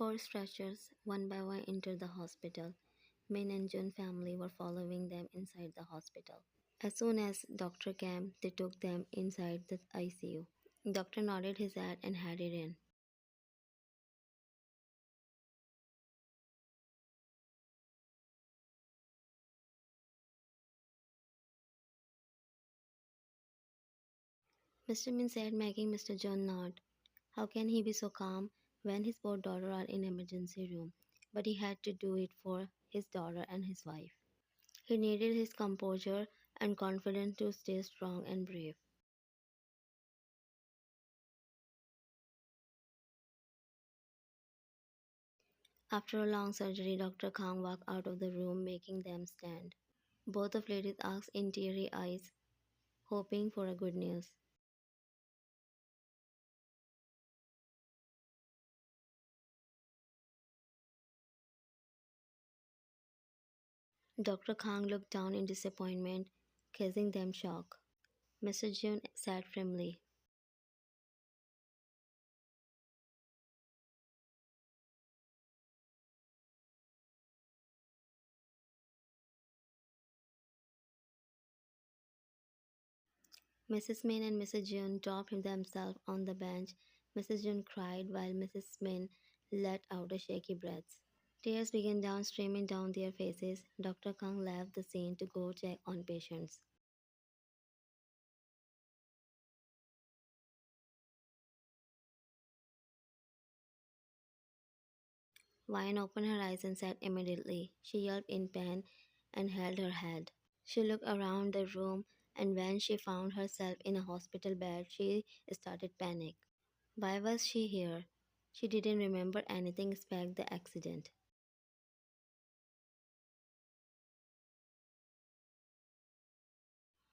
Four stretchers, one by one, entered the hospital. Min and Jun family were following them inside the hospital. As soon as doctor came, they took them inside the ICU. Doctor nodded his head and headed in. Mr. Min said, making Mr. John nod. How can he be so calm when his poor daughter are in emergency room? But he had to do it for his daughter and his wife. He needed his composure and confidence to stay strong and brave. After a long surgery, Dr. Kang walked out of the room, making them stand. Both of ladies asked in teary eyes, hoping for a good news. Dr. Kang looked down in disappointment, causing them shock. Mr. Jun sat firmly. Mrs. Min and Mrs. Jun dropped themselves on the bench. Mrs. Jun cried while Mrs. Min let out a shaky breath. Tears began down streaming down their faces. Dr. Kang left the scene to go check on patients. Vine opened her eyes and sat immediately. She yelped in pain and held her head. She looked around the room, and when she found herself in a hospital bed, she started panic. Why was she here? She didn't remember anything except the accident.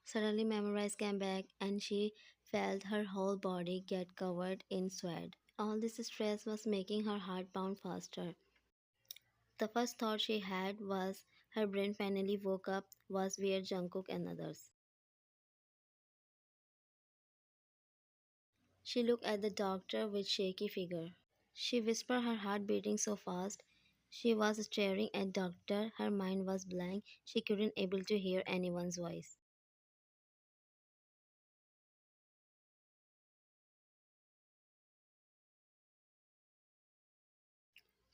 Suddenly, memories came back, and she felt her whole body get covered in sweat. All this stress was making her heart pound faster. The first thought she had was her brain finally woke up was where Jungkook and others. She looked at the doctor with shaky figure. She whispered, her heart beating so fast. She was staring at doctor. Her mind was blank. She couldn't able to hear anyone's voice.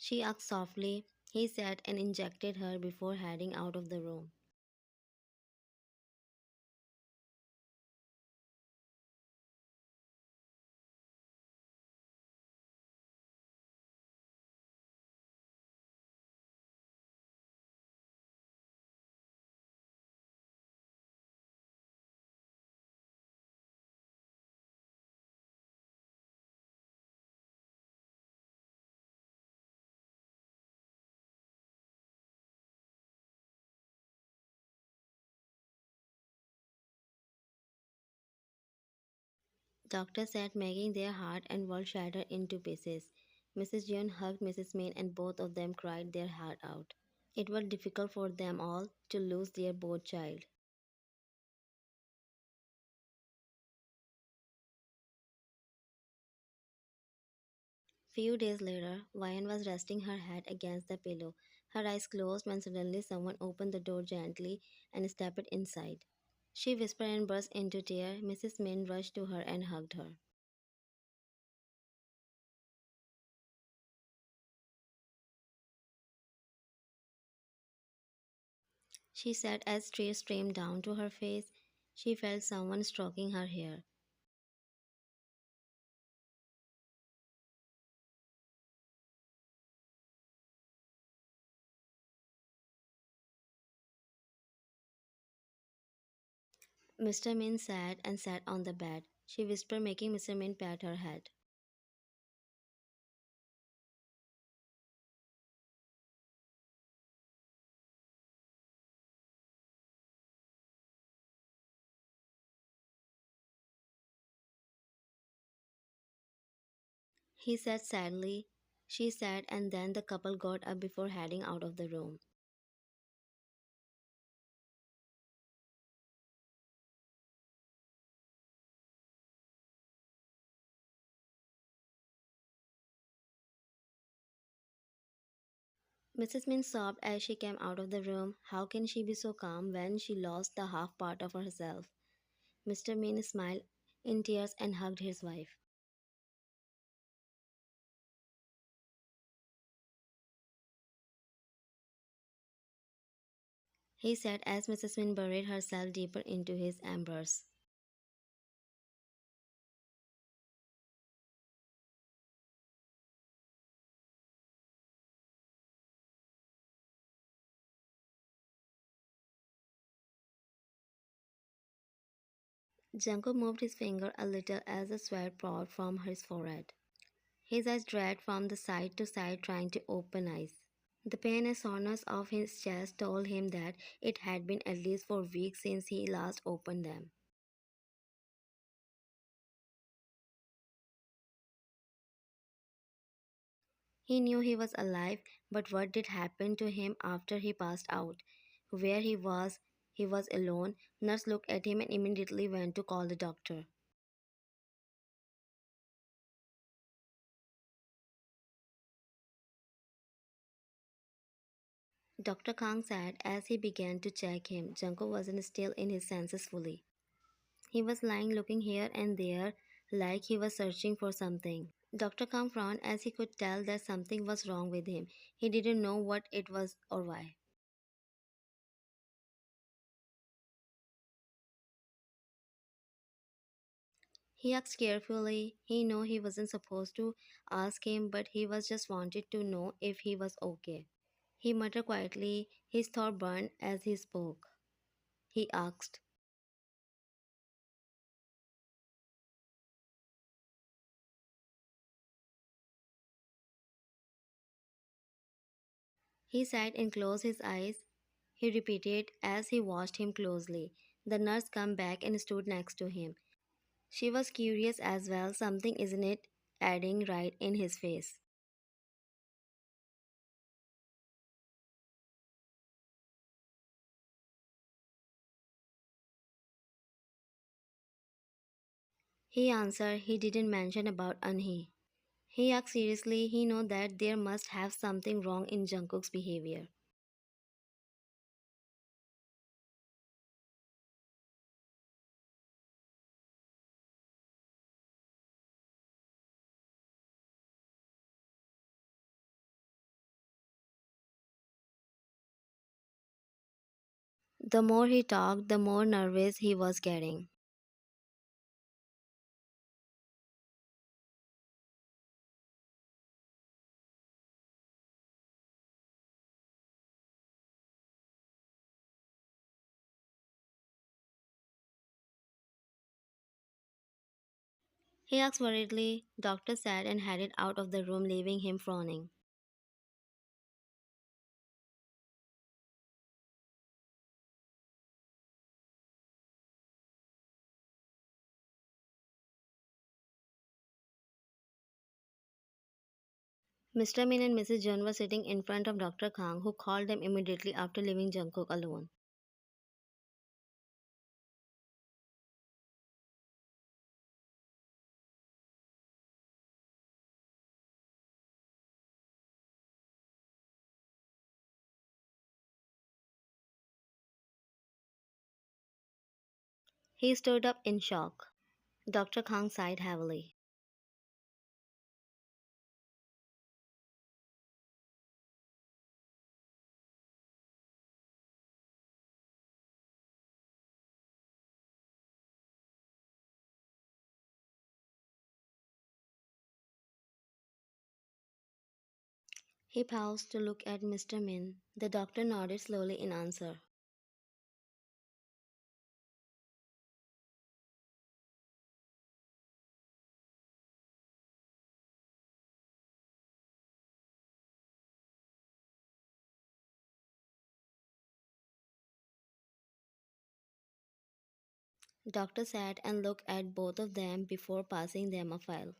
She asked softly. He sat and injected her before heading out of the room. Doctor sat making their heart and world shattered into pieces. Mrs. Jeon hugged Mrs. Min and both of them cried their heart out. It was difficult for them all to lose their both child. Few days later, Vian was resting her head against the pillow, her eyes closed when suddenly someone opened the door gently and stepped inside. She whispered and burst into tears. Mrs. Min rushed to her and hugged her. She sat as tears streamed down to her face. She felt someone stroking her hair. Mr. Min sat and sat on the bed. She whispered, making Mr. Min pat her head. He sat sadly. She sat, and then the couple got up before heading out of the room. Mrs. Min sobbed as she came out of the room. How can she be so calm when she lost the half part of herself? Mr. Min smiled in tears and hugged his wife. He said as Mrs. Min buried herself deeper into his embers. Jungkook moved his finger a little as the sweat poured from his forehead. His eyes dragged from the side to side, trying to open eyes. The pain and soreness of his chest told him that it had been at least 4 weeks since he last opened them. He knew he was alive, but what did happen to him after he passed out? Where he was alone. Nurse looked at him and immediately went to call the doctor. Dr. Kang said as he began to check him. Junko wasn't still in his senses fully. He was lying looking here and there like he was searching for something. Dr. Kang frowned as he could tell that something was wrong with him. He didn't know what it was or why. He asked carefully. He knew he wasn't supposed to ask him, but he was just wanted to know if he was okay. He muttered quietly. His throat burned as he spoke. He asked. He sighed and closed his eyes. He repeated as he watched him closely. The nurse came back and stood next to him. She was curious as well. Something isn't it adding right in his face. He answered he didn't mention about Anhi. He asked seriously, he knew that there must have something wrong in Jungkook's behavior. The more he talked, the more nervous he was getting. He asked worriedly. Doctor said and headed out of the room, leaving him frowning. Mr. Min and Mrs. Jun were sitting in front of Dr. Kang, who called them immediately after leaving Jungkook alone. He stood up in shock. Dr. Kang sighed heavily. He paused to look at Mr. Min. The doctor nodded slowly in answer. Doctor sat and looked at both of them before passing them a file.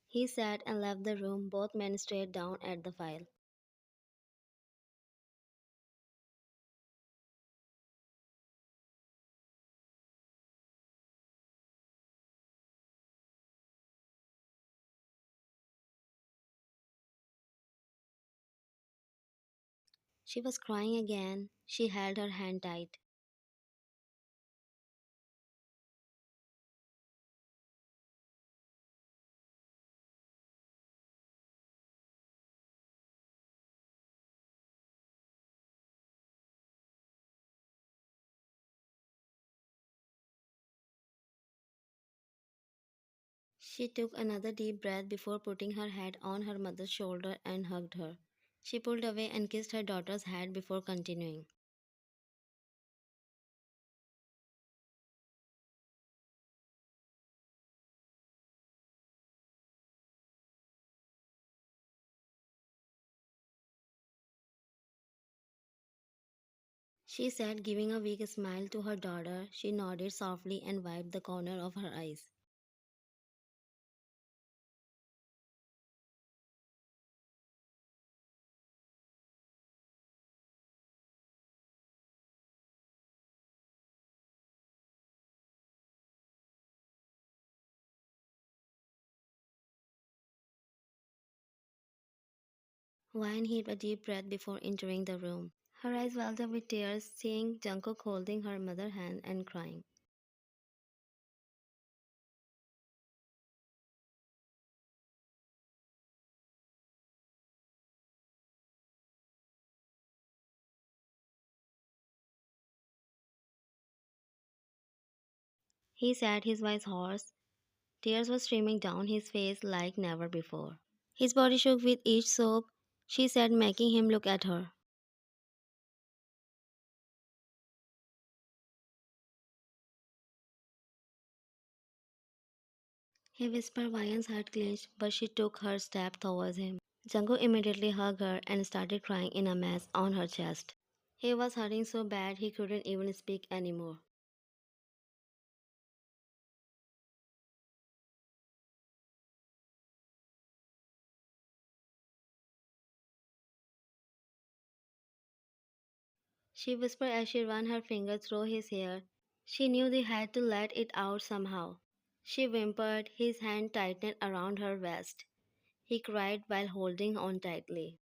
He sat and left the room. Both men stared down at the file. She was crying again. She held her hand tight. She took another deep breath before putting her head on her mother's shoulder and hugged her. She pulled away and kissed her daughter's head before continuing. She said, giving a weak smile to her daughter. She nodded softly and wiped the corner of her eyes. Wine heaved a deep breath before entering the room. Her eyes welled up with tears, seeing Jungkook holding her mother's hand and crying. He said, his voice hoarse. Tears were streaming down his face like never before. His body shook with each sob, she said, making him look at her. He whispered. Wyan's heart clenched, but she took her step towards him. Jungkook immediately hugged her and started crying in a mess on her chest. He was hurting so bad he couldn't even speak anymore. She whispered as she ran her finger through his hair. She knew they had to let it out somehow. She whimpered, his hand tightened around her waist. He cried while holding on tightly.